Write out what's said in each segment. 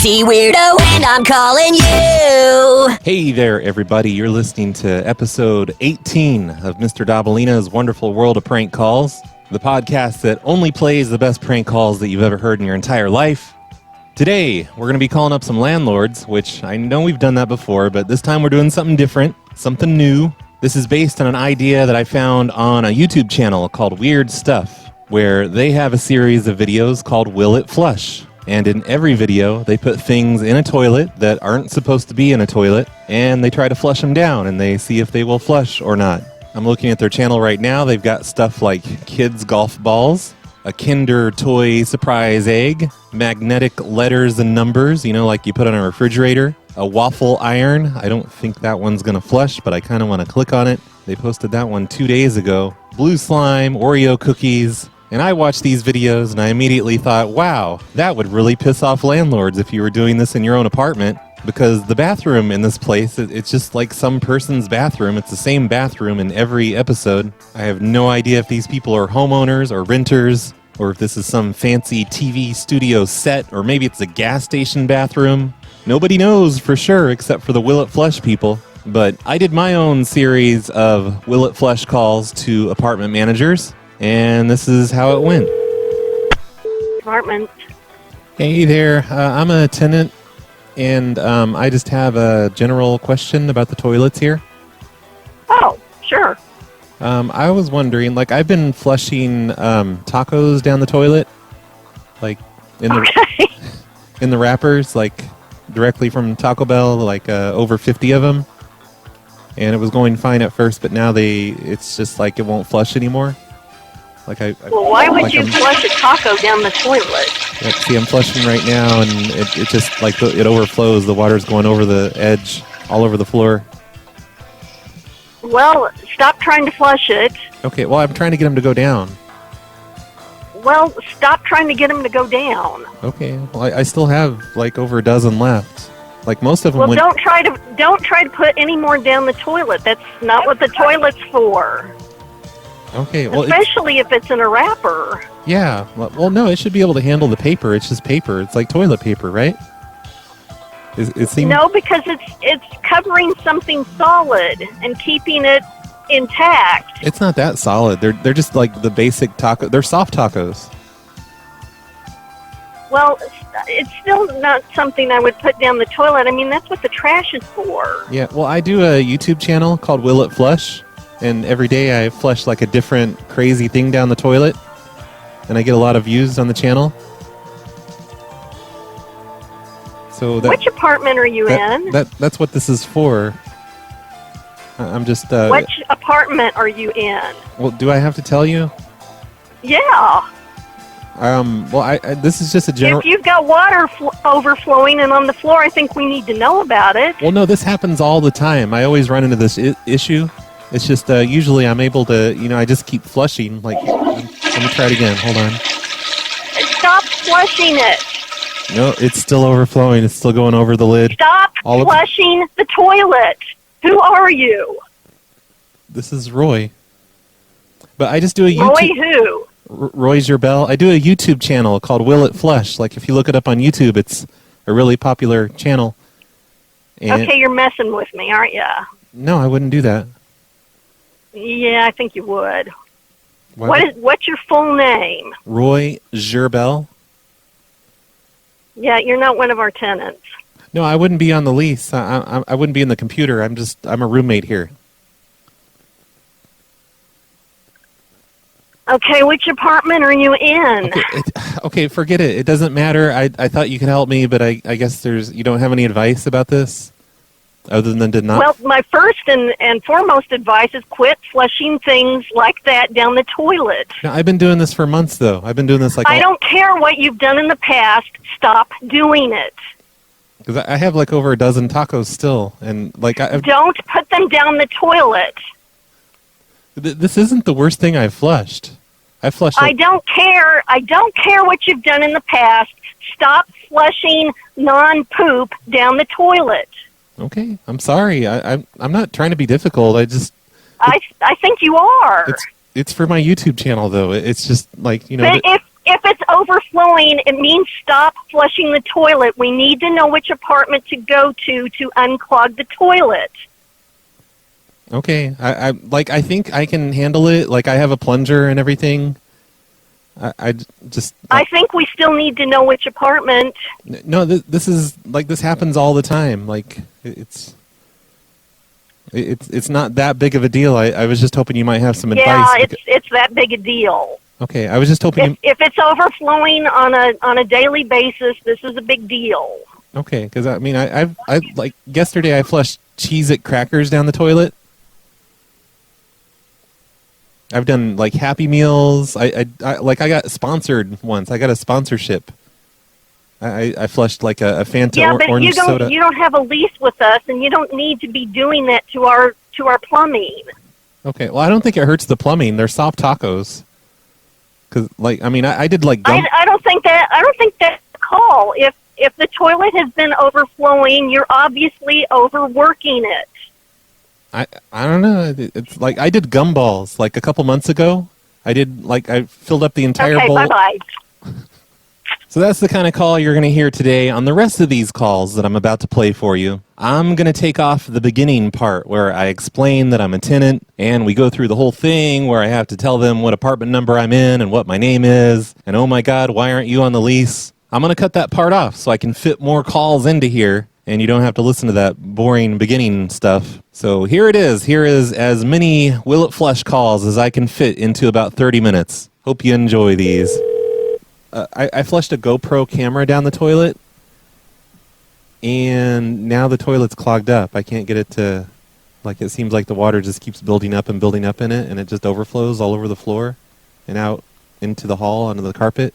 crazy weirdo, and I'm calling you. Hey there, everybody. You're listening to episode 18 of Mr. Dabalina's Wonderful World of Prank Calls, the podcast that only plays the best prank calls that you've ever heard in your entire life. Today, we're going to be calling up some landlords, which I know we've done that before, but this time we're doing something different, something new. This is based on an idea that I found on a YouTube channel called Weird Stuff, where they have a series of videos called Will It Flush? And in every video, they put things in a toilet that aren't supposed to be in a toilet, and they try to flush them down, and they see if they will flush or not. I'm looking at their channel right now. They've got stuff like kids' golf balls, a Kinder toy surprise egg, magnetic letters and numbers, like you put on a refrigerator, a waffle iron. I don't think that one's going to flush, but I kind of want to click on it. They posted that one 2 days ago. Blue slime, Oreo cookies. And I watched these videos and I immediately thought, wow, that would really piss off landlords if you were doing this in your own apartment, because the bathroom in this place, it's just like some person's bathroom. It's the same bathroom in every episode. I have no idea if these people are homeowners or renters, or if this is some fancy TV studio set, or maybe it's a gas station bathroom. Nobody knows for sure except for the Will It Flush people. But I did my own series of Will It Flush calls to apartment managers. And this is how it went. Apartment. Hey there, I'm a tenant, and I just have a general question about the toilets here. Oh, sure. I was wondering, I've been flushing tacos down the toilet, in the wrappers, directly from Taco Bell, over 50 of them, and it was going fine at first, but now it's just it won't flush anymore. Why would you flush a taco down the toilet? See, I'm flushing right now, and it just, it overflows. The water's going over the edge, all over the floor. Well, stop trying to flush it. Okay, well, I'm trying to get them to go down. Well, stop trying to get them to go down. Okay, well, I still have, over a dozen left. Most of them Well, don't try to put any more down the toilet. That's not what the toilet's for. Okay, well, especially if it's in a wrapper. Yeah, well, no, it should be able to handle the paper. It's just paper. It's like toilet paper, right? No, because it's covering something solid and keeping it intact. It's not that solid. They're just the basic taco. They're soft tacos. Well, it's still not something I would put down the toilet. I mean, that's what the trash is for. Yeah, well, I do a YouTube channel called Will It Flush. And every day I flush a different crazy thing down the toilet. And I get a lot of views on the channel. So which apartment are you in? That's what this is for. I'm just... which apartment are you in? Well, do I have to tell you? Yeah. Well, this is just a general... If you've got water overflowing and on the floor, I think we need to know about it. Well, no, this happens all the time. I always run into this issue. It's just usually I'm able to, I just keep flushing. Let me try it again. Hold on. Stop flushing it. No, it's still overflowing. It's still going over the lid. Stop flushing the toilet. Who are you? This is Roy. But I just do a YouTube... Roy who? Roy Gerbel. I do a YouTube channel called Will It Flush. If you look it up on YouTube, it's a really popular channel. And okay, you're messing with me, aren't you? No, I wouldn't do that. Yeah, I think you would. What's your full name? Roy Gerbel. Yeah, you're not one of our tenants. No, I wouldn't be on the lease. I wouldn't be in the computer. I'm a roommate here. Okay, which apartment are you in? Okay, forget it. It doesn't matter. I thought you could help me, but I guess you don't have any advice about this? Other than to not... Well, my first and foremost advice is quit flushing things like that down the toilet. No, I've been doing this for months, though. I've been doing this I don't care what you've done in the past. Stop doing it. Because I have over a dozen tacos still, and don't put them down the toilet. This isn't the worst thing I've flushed. I don't care. I don't care what you've done in the past. Stop flushing non-poop down the toilet. Okay, I'm sorry. I'm not trying to be difficult. I think you are. It's for my YouTube channel, though. It's just But if it's overflowing, it means stop flushing the toilet. We need to know which apartment to go to unclog the toilet. Okay, I think I can handle it. Like, I have a plunger and everything. I think we still need to know which apartment. No, this is like, this happens all the time. Like, it's not that big of a deal. I was just hoping you might have some advice. Yeah, it's that big a deal. Okay, I was just hoping. If it's overflowing on a daily basis, this is a big deal. Okay, because I mean, I like yesterday I flushed Cheez-It crackers down the toilet. I've done like Happy Meals. I got sponsored once. I got a sponsorship. I flushed like a Fanta orange soda. You don't have a lease with us, and you don't need to be doing that to our plumbing. Okay, well, I don't think it hurts the plumbing. They're soft tacos. Because, like, I mean, I did like. I don't think that's a call. If the toilet has been overflowing, you're obviously overworking it. I don't know. It's like I did gumballs like a couple months ago. I filled up the entire bowl. Okay, bye-bye. So that's the kind of call you're going to hear today. On the rest of these calls that I'm about to play for you, I'm going to take off the beginning part where I explain that I'm a tenant, and we go through the whole thing where I have to tell them what apartment number I'm in and what my name is, and oh my God, why aren't you on the lease? I'm going to cut that part off so I can fit more calls into here, and you don't have to listen to that boring beginning stuff. So here it is. Here is as many Will It Flush calls as I can fit into about 30 minutes. Hope you enjoy these. I flushed a GoPro camera down the toilet, and now the toilet's clogged up. I can't get it to, like, it seems like the water just keeps building up in it, and it just overflows all over the floor and out into the hall onto the carpet.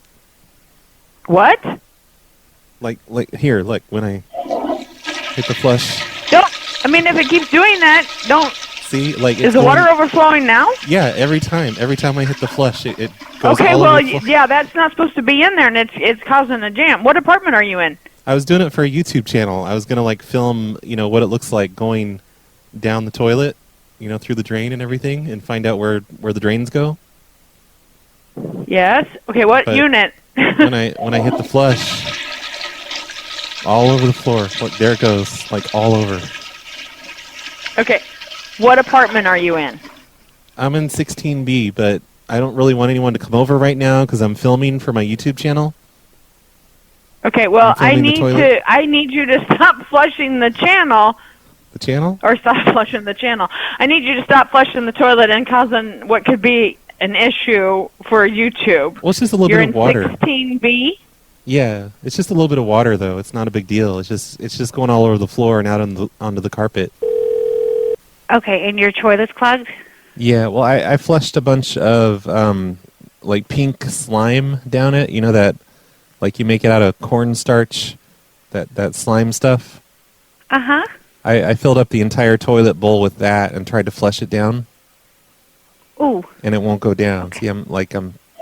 What? Like here, look, when I hit the flush. I mean, if it keeps doing that, don't. See, like, is the water overflowing now? Yeah, every time I hit the flush, it goes okay, all well, over the floor. yeah, that's not supposed to be in there, and it's causing a jam. What apartment are you in? I was doing it for a YouTube channel. I was gonna like film, what it looks like going down the toilet, through the drain and everything, and find out where the drains go. Yes. Okay. What unit? when I hit the flush, all over the floor. Look, there it goes, like all over. Okay. What apartment are you in? I'm in 16B, but I don't really want anyone to come over right now because I'm filming for my YouTube channel. Okay, well, I need you to stop flushing the channel. The channel? Or stop flushing the channel. I need you to stop flushing the toilet and causing what could be an issue for YouTube. Well, it's just a little bit of water. You're in 16B? Yeah, it's just a little bit of water, though. It's not a big deal. It's just going all over the floor and out onto the carpet. Okay, and your toilet's clogged? Yeah, well, I flushed a bunch of, like, pink slime down it. You know that, like, you make it out of cornstarch, that slime stuff? Uh-huh. I filled up the entire toilet bowl with that and tried to flush it down. Ooh. And it won't go down. Okay. See, I'm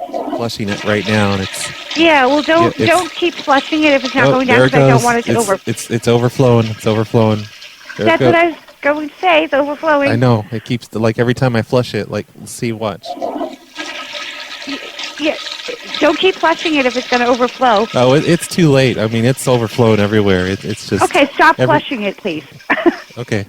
flushing it right now, and it's... Yeah, well, don't keep flushing it if it's not going down, there it because I goes. don't want it to It's overflowing. It's overflowing. There That's what I was going to say. It's overflowing. I know. It keeps, like, every time I flush it, like, see, watch. Yeah, don't keep flushing it if it's going to overflow. Oh, it's too late. I mean, it's overflowing everywhere. It's just... Okay, stop flushing it, please. Okay.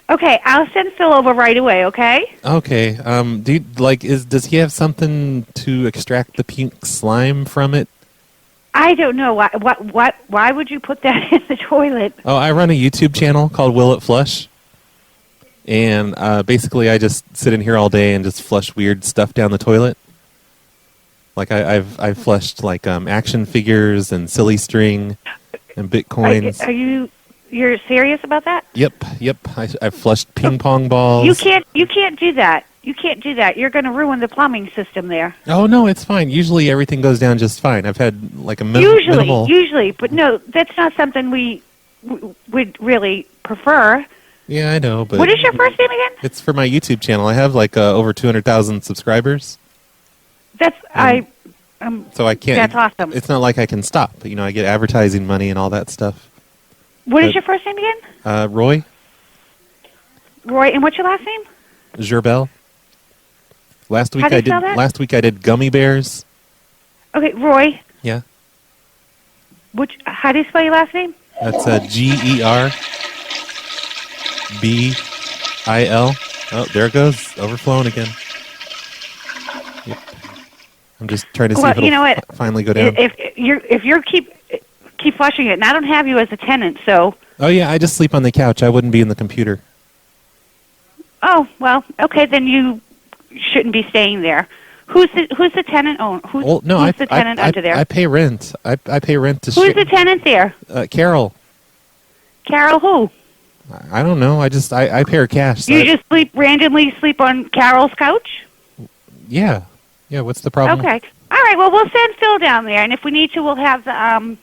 Okay, I'll send Phil over right away, okay? Okay. Does he have something to extract the pink slime from it? I don't know. Why would you put that in the toilet? Oh, I run a YouTube channel called Will It Flush. And basically I just sit in here all day and just flush weird stuff down the toilet. Like I've flushed like action figures and silly string and bitcoins. You're serious about that? Yep. I've flushed ping pong balls. You can't do that. You can't do that. You're going to ruin the plumbing system there. Oh no, it's fine. Usually everything goes down just fine. I've had like a minimal. Usually, but no, that's not something we would really prefer. Yeah, I know, but what is your first name again? It's for my YouTube channel. I have like over 200,000 subscribers. So I can't. That's awesome. It's not like I can stop. I get advertising money and all that stuff. What is your first name again? Roy. Roy, and what's your last name? Gerbel. Last week How do you spell that? Last week I did gummy bears. Okay, Roy, Yeah. how do you spell your last name? That's Gerbil. Oh, there it goes. Overflowing again. Yep. I'm just trying to see Well, if it'll you know what? finally go down. If you're keep flushing it, and I don't have you as a tenant, so. Oh, yeah, I just sleep on the couch. I wouldn't be in the computer. Oh well, okay, then you shouldn't be staying there. Who's the tenant? Who's the tenant under there? I pay rent. I pay rent to. Who's the tenant there? Carol. Carol who? I don't know. I pay her cash. So You just randomly sleep on Carol's couch? Yeah. Yeah, what's the problem? Okay. All right, well, we'll send Phil down there, and if we need to, we'll have the,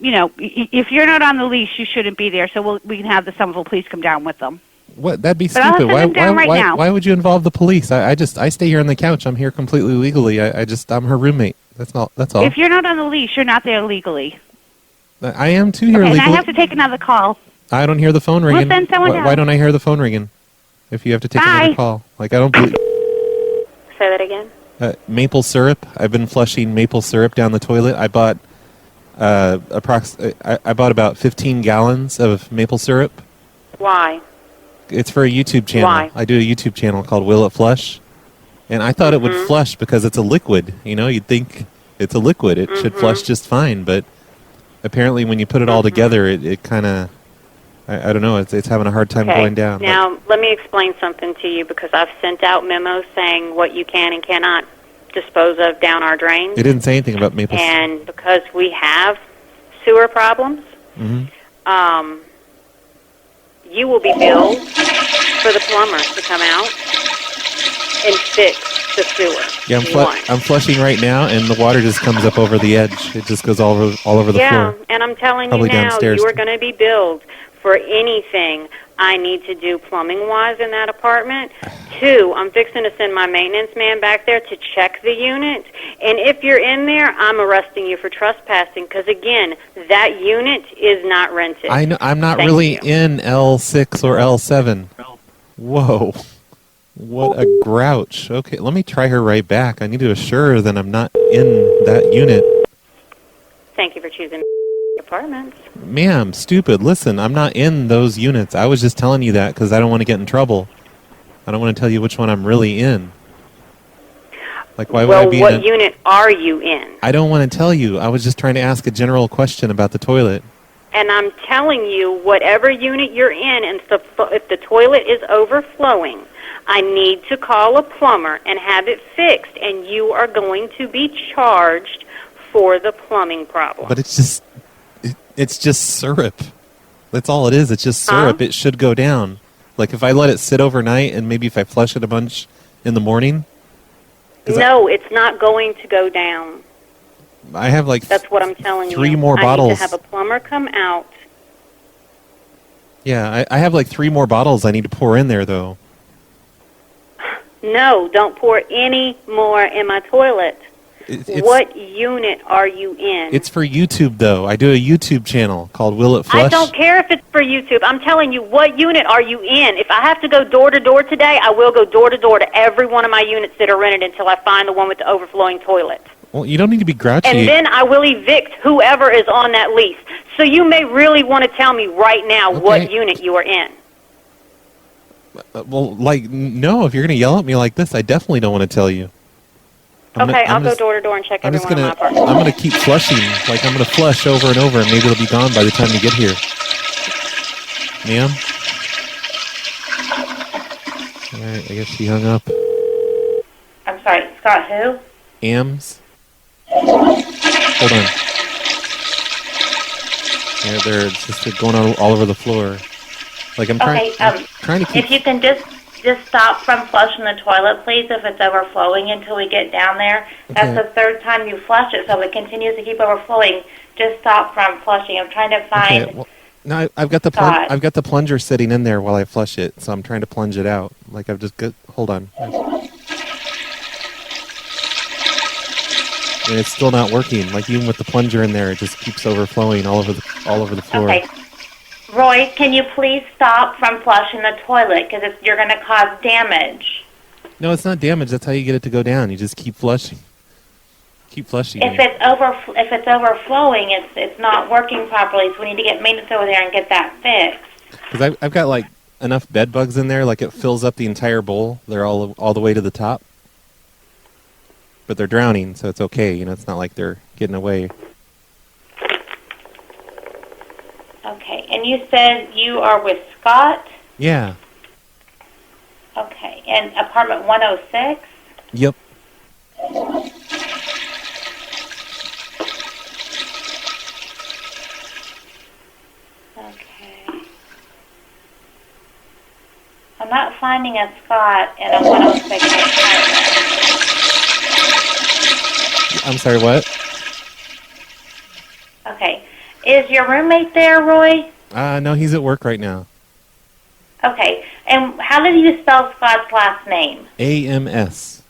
if you're not on the leash, you shouldn't be there, so we can have the Somerville police come down with them. What? That'd be But I'll stupid. send them down right now. Why would you involve the police? I stay here on the couch. I'm here completely legally. I'm her roommate. That's all. If you're not on the leash, you're not there legally. I am too here Okay, and legally. I have to take another call. I don't hear the phone ringing. We'll send someone down. Why don't I hear the phone ringing? If you have to take Bye. another call, I don't believe. Say that again. Maple syrup. I've been flushing maple syrup down the toilet. I bought I bought about 15 gallons of maple syrup. Why? It's for a YouTube channel. Why? I do a YouTube channel called Will It Flush, and I thought it would flush because it's a liquid. You'd think it's a liquid. It should flush just fine, but apparently when you put it all together, it kind of, I don't know, it's having a hard time going down. Now, let me explain something to you, because I've sent out memos saying what you can and cannot dispose of down our drains. It didn't say anything about maple syrup. And because we have sewer problems, you will be billed for the plumber to come out and fix the sewer. Yeah, I'm flushing right now, and the water just comes up over the edge. It just goes all over the floor. Yeah, and I'm telling Probably you now, downstairs. you are going to be billed for anything I need to do plumbing-wise in that apartment. 2, I'm fixing to send my maintenance man back there to check the unit. And if you're in there, I'm arresting you for trespassing, because, again, that unit is not rented. I know, I'm not Thank really you. in L6 or L7. Whoa. What a grouch. Okay, let me try her right back. I need to assure her that I'm not in that unit. Thank you for choosing apartments. Ma'am, stupid. Listen, I'm not in those units. I was just telling you that because I don't want to get in trouble. I don't want to tell you which one I'm really in. Like, why would I be what in unit are you in? I don't want to tell you. I was just trying to ask a general question about the toilet. And I'm telling you, whatever unit you're in, and if the toilet is overflowing, I need to call a plumber and have it fixed, and you are going to be charged for the plumbing problem. But it's just syrup. That's all it is. It's just syrup. It should go down. Like, if I let it sit overnight and maybe if I flush it a bunch in the morning. No, it's not going to go down. I have like That's what I'm telling you. 3 more I bottles. need to have a plumber come out. Yeah, I have like 3 more bottles I need to pour in there, though. No, don't pour any more in my toilet. What unit are you in? It's for YouTube, though. I do a YouTube channel called Will It Flush. I don't care if it's for YouTube. I'm telling you, what unit are you in? If I have to go door to door today, I will go door to door to every one of my units that are rented until I find the one with the overflowing toilet. Well, you don't need to be grouchy. And then I will evict whoever is on that lease. So you may really want to tell me right now what unit you are in. Well, like, no, if you're going to yell at me like this, I definitely don't want to tell you. I'll go door to door and check every one of my apartments. I'm going to keep flushing. Like, I'm going to flush over and over, and maybe it'll be gone by the time you get here. Ma'am? All right, I guess she hung up. I'm sorry, Scott who? Ams? Hold on. Yeah, they're just going all over the floor. Like, I'm trying to keep... If you can just stop from flushing the toilet, please, if it's overflowing until we get down there. That's the 3rd time you flush it, so if it continues to keep overflowing, just stop from flushing. I'm trying to find... Okay, well, no, I've got the I've got the plunger sitting in there while I flush it, so I'm trying to plunge it out. Like, I've just got... Hold on. And it's still not working. Like, even with the plunger in there, it just keeps overflowing all over the floor. Okay. Roy, can you please stop from flushing the toilet, because you're going to cause damage. No, it's not damage. That's how you get it to go down. You just keep flushing. keep flushing. If it's overflowing, it's not working properly. So we need to get maintenance over there and get that fixed. Because I've got like enough bed bugs in there, like it fills up the entire bowl. They're all the way to the top, but they're drowning, so it's okay. You know, it's not like they're getting away. Okay, and you said you are with Scott? Yeah. Okay, and apartment 106? Yep. Okay. I'm not finding a Scott in a 106 apartment. I'm sorry, what? Okay. Is your roommate there, Roy? No, he's at work right now. Okay. And how did you spell Scott's last name? AMS.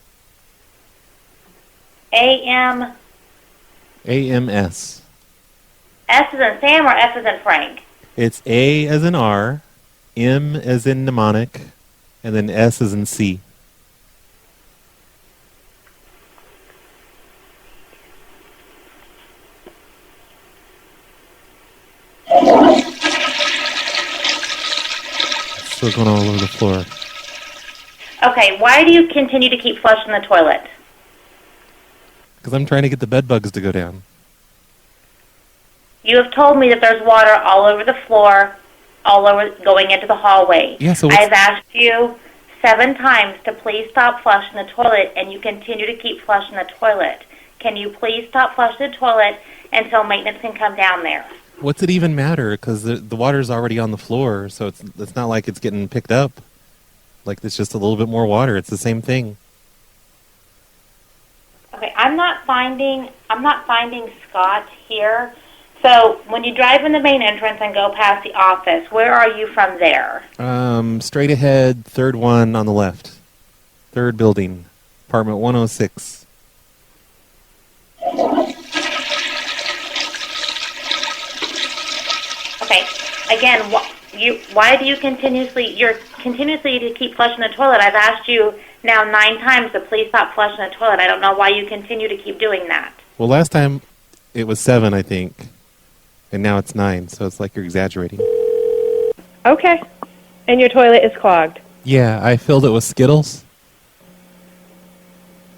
A-M... AMS. S as in Sam or S as in Frank? It's A as in R, M as in mnemonic, and then S as in C. Still going all over the floor. Okay, why do you continue to keep flushing the toilet? Because I'm trying to get the bed bugs to go down. You have told me that there's water all over the floor, all over going into the hallway. Yeah, so I've asked you 7 times to please stop flushing the toilet, and you continue to keep flushing the toilet. Can you please stop flushing the toilet until maintenance can come down there? What's it even matter? Because the water's already on the floor, so it's not like it's getting picked up. Like, it's just a little bit more water. It's the same thing. Okay, I'm not finding Scott here. So when you drive in the main entrance and go past the office, where are you from there? Straight ahead, third one on the left. Third building, apartment 106. Okay, again, why do you continuously to keep flushing the toilet? I've asked you now 9 times to please stop flushing the toilet. I don't know why you continue to keep doing that. Well, last time it was 7, I think, and now it's 9, so it's like you're exaggerating. Okay. And your toilet is clogged. Yeah, I filled it with Skittles.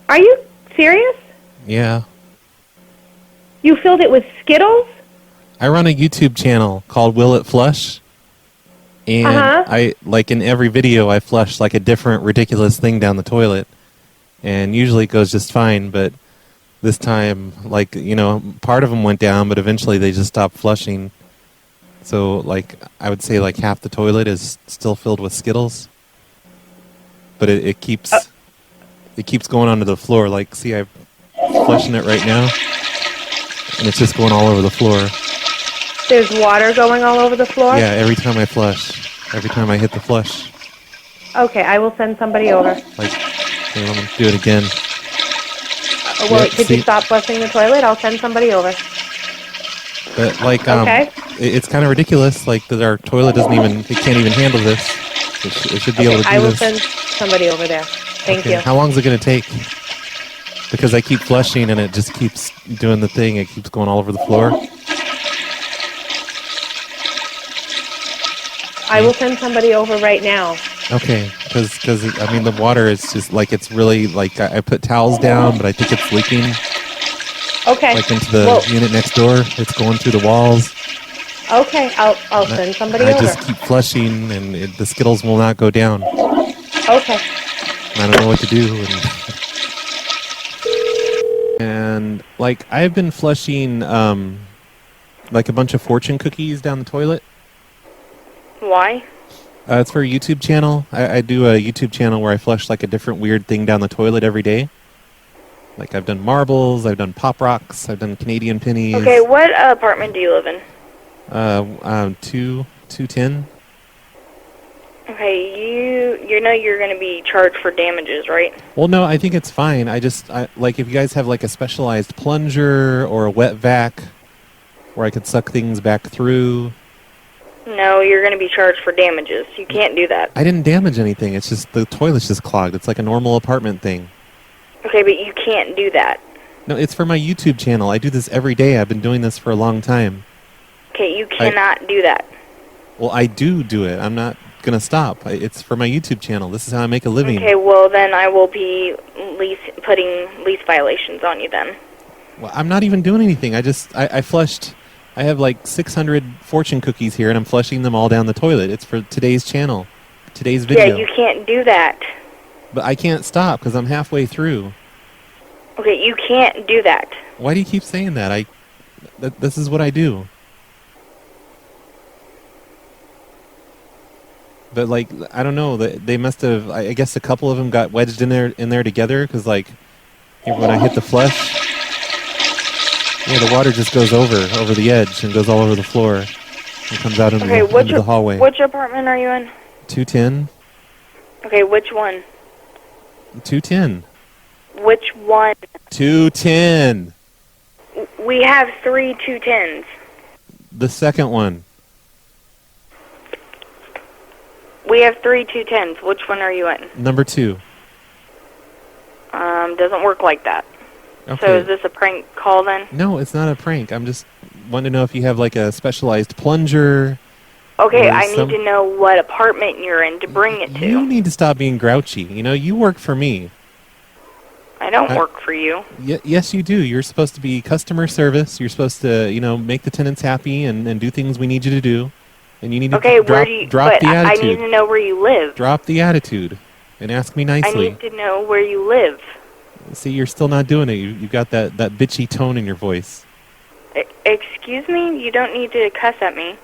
Are you serious? Yeah. You filled it with Skittles? I run a YouTube channel called Will It Flush? And I, like in every video, I flush like a different ridiculous thing down the toilet. And usually it goes just fine, but this time, like, you know, part of them went down, but eventually they just stopped flushing. So, like, I would say like half the toilet is still filled with Skittles. But it keeps going onto the floor. Like, see, I'm flushing it right now, and it's just going all over the floor. There's water going all over the floor? Yeah, every time I flush. Every time I hit the flush. Okay, I will send somebody over. Like, here, let me do it again. Well, could you stop flushing the toilet? I'll send somebody over. But, like, okay. It's kind of ridiculous. Like, that our toilet it can't even handle this. It should be able to do this. I will send somebody over there. Thank you. How long is it going to take? Because I keep flushing and it just keeps doing the thing. It keeps going all over the floor. I will send somebody over right now. Okay, because I mean, the water is just like, it's really like, I put towels down, but I think it's leaking. Okay. Like into the unit next door. It's going through the walls. Okay, I'll send somebody over. I just keep flushing, and the Skittles will not go down. Okay. And I don't know what to do. And like, I've been flushing like a bunch of fortune cookies down the toilet. Why? It's for a YouTube channel. I do a YouTube channel where I flush like a different weird thing down the toilet every day. Like, I've done marbles, I've done Pop Rocks, I've done Canadian pennies. Okay, what apartment do you live in? 210. Okay, you know you're going to be charged for damages, right? Well, no, I think it's fine. Like, if you guys have like a specialized plunger or a wet vac where I could suck things back through. No, you're going to be charged for damages. You can't do that. I didn't damage anything. It's just the toilet's just clogged. It's like a normal apartment thing. Okay, but you can't do that. No, it's for my YouTube channel. I do this every day. I've been doing this for a long time. Okay, you cannot do that. Well, I do it. I'm not going to stop. It's for my YouTube channel. This is how I make a living. Okay, well then I will be putting lease violations on you then. Well, I'm not even doing anything. I flushed. I have like 600 fortune cookies here, and I'm flushing them all down the toilet. It's for today's channel, today's video. Yeah, you can't do that. But I can't stop because I'm halfway through. Okay, you can't do that. Why do you keep saying that? This is what I do. But like, I don't know. They must have. I guess a couple of them got wedged in there together because like, when I hit the flush, yeah, the water just goes over the edge and goes all over the floor and comes out into the hallway. Which apartment are you in? 210. Okay, which one? 210. Which one? 210. We have 3 210s. The second one. We have 3 210s. Which one are you in? Number 2. Doesn't work like that. Okay. So is this a prank call then? No, it's not a prank. I'm just wanting to know if you have like a specialized plunger. Okay, I need to know what apartment you're in to bring it to. You need to stop being grouchy. You know, you work for me. I don't work for you. Yes, you do. You're supposed to be customer service. You're supposed to, make the tenants happy and do things we need you to do. And you need to drop the attitude. I need to know where you live. Drop the attitude and ask me nicely. I need to know where you live. See, you're still not doing it. You've got that bitchy tone in your voice. Excuse me? You don't need to cuss at me.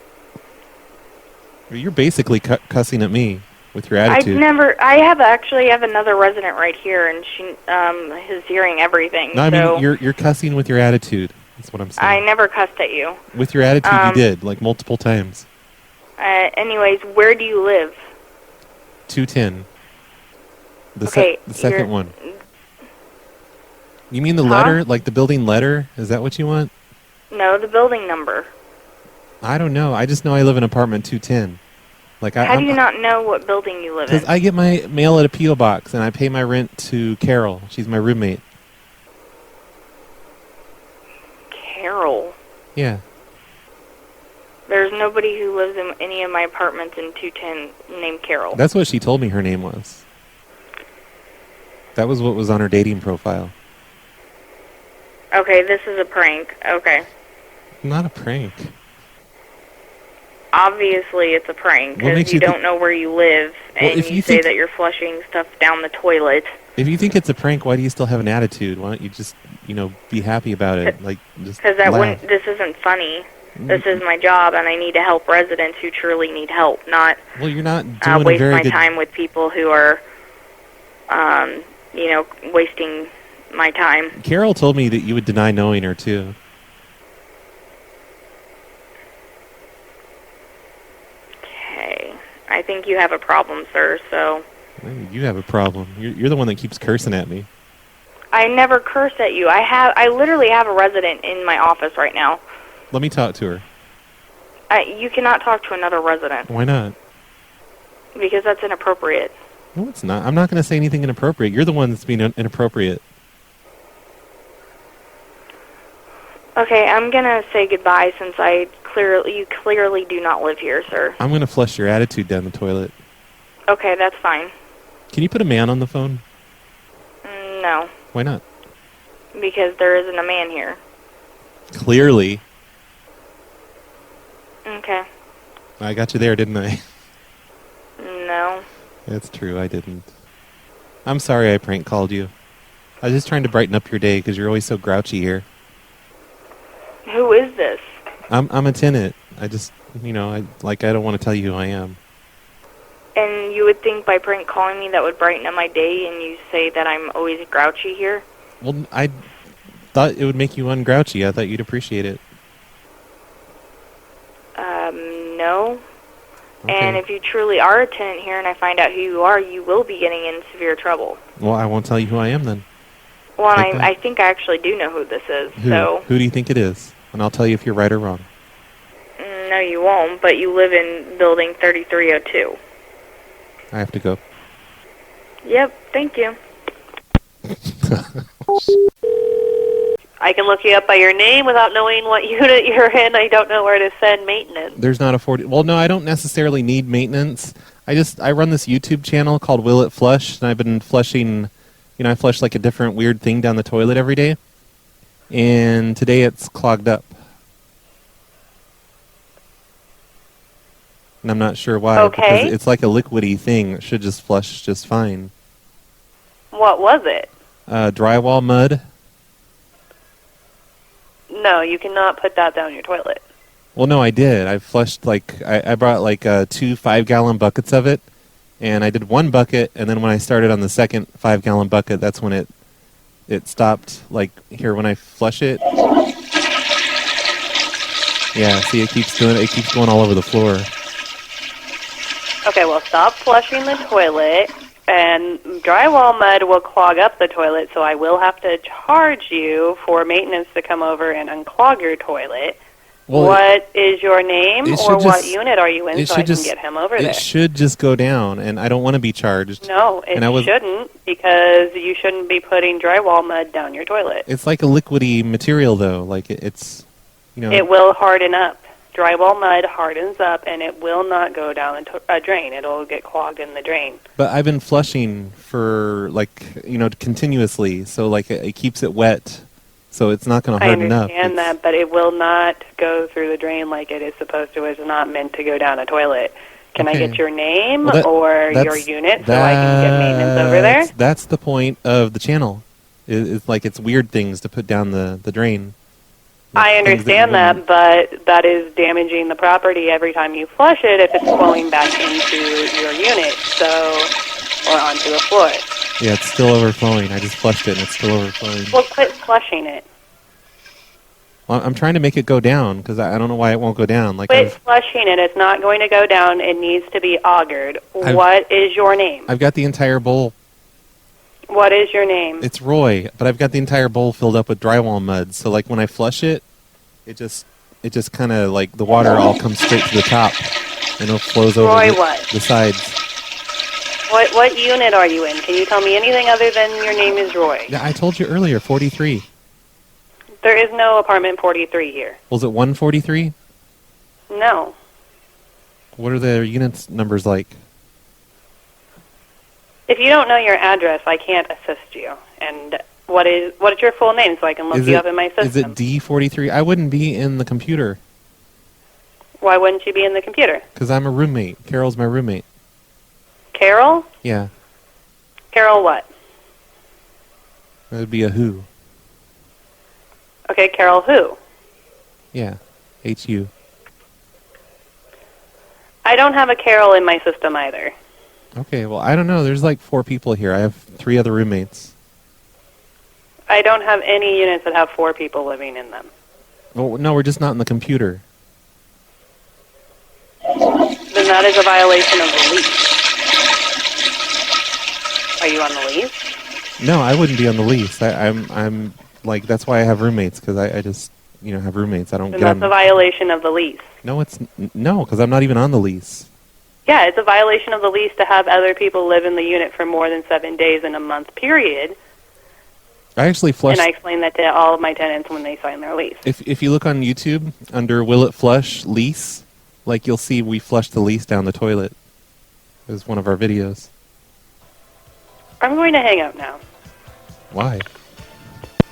You're basically cussing at me with your attitude. I have another resident right here, and she is hearing everything. No, I mean, you're cussing with your attitude. That's what I'm saying. I never cussed at you. With your attitude, you did, like multiple times. Anyways, where do you live? 210. The second one. You mean the letter, like the building letter? Is that what you want? No, the building number. I don't know. I just know I live in apartment 210. How do you not know what building you live in? Because I get my mail at a P.O. box, and I pay my rent to Carol. She's my roommate. Carol? Yeah. There's nobody who lives in any of my apartments in 210 named Carol. That's what she told me her name was. That was what was on her dating profile. Okay, this is a prank. Okay. Not a prank. Obviously, it's a prank because you don't know where you live, and you say that you're flushing stuff down the toilet. If you think it's a prank, why do you still have an attitude? Why don't you just, be happy about it? Because this isn't funny. This is my job, and I need to help residents who truly need help, not you're not doing waste my time with people who are, wasting my time. Carol told me that you would deny knowing her, too. Okay. I think you have a problem, sir, so... You have a problem. You're the one that keeps cursing at me. I never curse at you. I literally have a resident in my office right now. Let me talk to her. You cannot talk to another resident. Why not? Because that's inappropriate. No, it's not. I'm not going to say anything inappropriate. You're the one that's being inappropriate. Okay, I'm going to say goodbye since you clearly do not live here, sir. I'm going to flush your attitude down the toilet. Okay, that's fine. Can you put a man on the phone? No. Why not? Because there isn't a man here. Clearly. Okay. I got you there, didn't I? No. That's true, I didn't. I'm sorry I prank called you. I was just trying to brighten up your day because you're always so grouchy here. Who is this? I'm a tenant. I just, I don't want to tell you who I am. And you would think by prank calling me that would brighten up my day, and you say that I'm always grouchy here? Well, I thought it would make you ungrouchy. I thought you'd appreciate it. No. Okay. And if you truly are a tenant here and I find out who you are, you will be getting in severe trouble. Well, I won't tell you who I am then. Well, I think I actually do know who this is. Who do you think it is? And I'll tell you if you're right or wrong. No, you won't, but you live in building 3302. I have to go. Yep, thank you. I can look you up by your name without knowing what unit you're in. I don't know where to send maintenance. There's not a 40. Well, no, I don't necessarily need maintenance. I run this YouTube channel called Will It Flush, and I've been flushing, I flush like a different weird thing down the toilet every day. And today it's clogged up. And I'm not sure why. Okay. Because it's like a liquidy thing. It should just flush just fine. What was it? Drywall mud. No, you cannot put that down your toilet. Well, no, I did. I flushed I brought 2 5-gallon buckets of it, and I did 1 bucket, and then when I started on the second 5-gallon bucket, that's when it stopped. Like here, when I flush it, yeah. See, it keeps doing it. It keeps going all over the floor. Okay, well, stop flushing the toilet, and drywall mud will clog up the toilet, so I will have to charge you for maintenance to come over and unclog your toilet. Well, what is your name, or what unit are you in, so I can get him over there? It should just go down, and I don't want to be charged. No, it shouldn't, because you shouldn't be putting drywall mud down your toilet. It's like a liquidy material, though. Like it's, It will harden up. Drywall mud hardens up, and it will not go down a drain. It'll get clogged in the drain. But I've been flushing for, continuously, so, it keeps it wet, so it's not going to harden up. I understand that, but it will not go through the drain like it is supposed to. It's not meant to go down a toilet. Can I get your name or your unit so I can get maintenance over there? That's the point of the channel. It's weird things to put down the drain. I understand that, but that is damaging the property every time you flush it if it's flowing back into your unit, or onto the floor. Yeah, it's still overflowing. I just flushed it, and it's still overflowing. Well, quit flushing it. Well, I'm trying to make it go down, because I don't know why it won't go down. Quit flushing it. It's not going to go down. It needs to be augered. What is your name? I've got the entire bowl. What is your name? It's Roy, but I've got the entire bowl filled up with drywall mud. So, when I flush it, it just kind of, the water all comes straight to the top, and it flows over the sides. What unit are you in? Can you tell me anything other than your name is Roy? Yeah, I told you earlier, 43. There is no apartment 43 here. Was it 143? No. What are the units numbers like? If you don't know your address, I can't assist you. And what is your full name so I can look you up in my system? Is it D43? I wouldn't be in the computer. Why wouldn't you be in the computer? Because I'm a roommate. Carol's my roommate. Carol? Yeah. Carol what? That would be a who. Okay, Carol who? Yeah, H-U. I don't have a Carol in my system either. Okay, well, I don't know. There's 4 people here. I have 3 other roommates. I don't have any units that have 4 people living in them. Well, no, we're just not in the computer. Then that is a violation of the lease. Are you on the lease? No, I wouldn't be on the lease. I'm that's why I have roommates, because I just, have roommates. I don't get them. That's a violation of the lease. No, because I'm not even on the lease. Yeah, it's a violation of the lease to have other people live in the unit for more than 7 days in a month period. I actually flushed... And I explain that to all of my tenants when they sign their lease. If you look on YouTube, under Will It Flush Lease, you'll see we flushed the lease down the toilet. It was one of our videos. I'm going to hang up now. Why?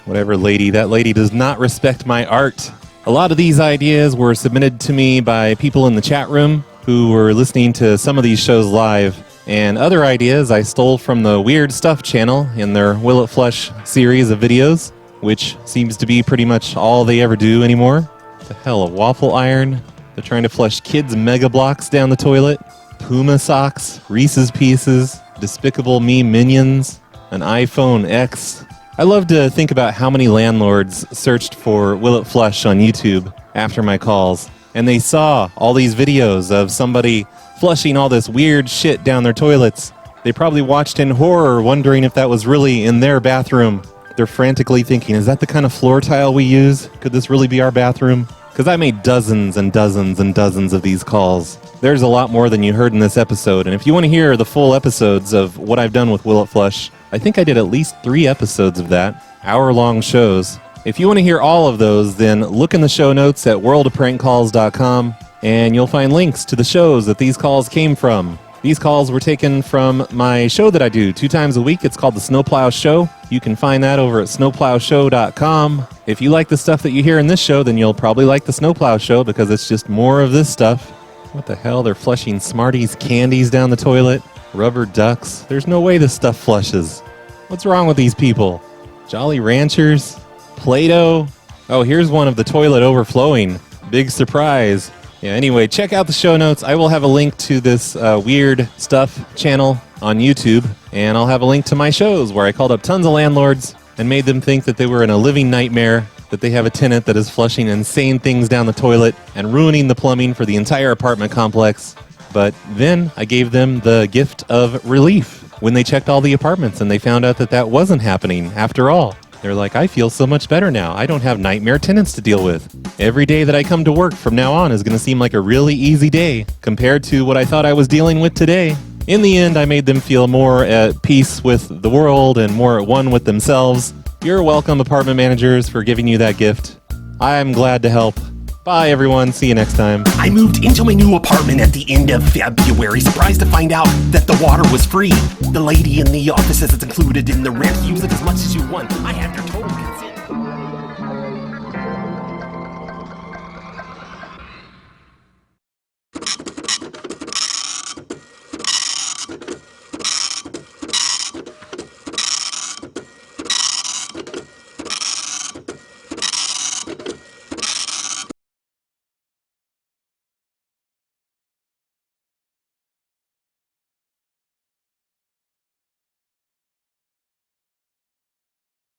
Whatever, lady. That lady does not respect my art. A lot of these ideas were submitted to me by people in the chat room who were listening to some of these shows live. And other ideas I stole from the Weird Stuff channel in their Will It Flush series of videos, which seems to be pretty much all they ever do anymore. The hell, a waffle iron? They're trying to flush kids' Mega Blocks down the toilet. Puma socks, Reese's Pieces, Despicable Me Minions, an iPhone X. I love to think about how many landlords searched for Will It Flush on YouTube after my calls, and they saw all these videos of somebody flushing all this weird shit down their toilets. They probably watched in horror, wondering if that was really in their bathroom. They're frantically thinking, is that the kind of floor tile we use? Could this really be our bathroom? Because I made dozens and dozens and dozens of these calls. There's a lot more than you heard in this episode, and if you want to hear the full episodes of what I've done with Will It Flush, I think I did at least 3 episodes of that, hour-long shows, If you want to hear all of those, then look in the show notes at worldofprankcalls.com, and you'll find links to the shows that these calls came from. These calls were taken from my show that I do 2 times a week. It's called The Snowplow Show. You can find that over at snowplowshow.com. If you like the stuff that you hear in this show, then you'll probably like The Snowplow Show because it's just more of this stuff. What the hell? They're flushing Smarties candies down the toilet? Rubber ducks? There's no way this stuff flushes. What's wrong with these people? Jolly Ranchers? Play-Doh? Oh, here's one of the toilet overflowing. Big surprise. Yeah, anyway, check out the show notes. I will have a link to this Weird Stuff channel on YouTube, and I'll have a link to my shows where I called up tons of landlords and made them think that they were in a living nightmare, that they have a tenant that is flushing insane things down the toilet and ruining the plumbing for the entire apartment complex. But then I gave them the gift of relief when they checked all the apartments and they found out that that wasn't happening after all. They're like, I feel so much better now. I don't have nightmare tenants to deal with. Every day that I come to work from now on is going to seem like a really easy day compared to what I thought I was dealing with today. In the end, I made them feel more at peace with the world and more at one with themselves. You're welcome, apartment managers, for giving you that gift. I'm glad to help. Bye, everyone. See you next time. I moved into my new apartment at the end of February, surprised to find out that the water was free. The lady in the office says it's included in the rent. Use it as much as you want. I had to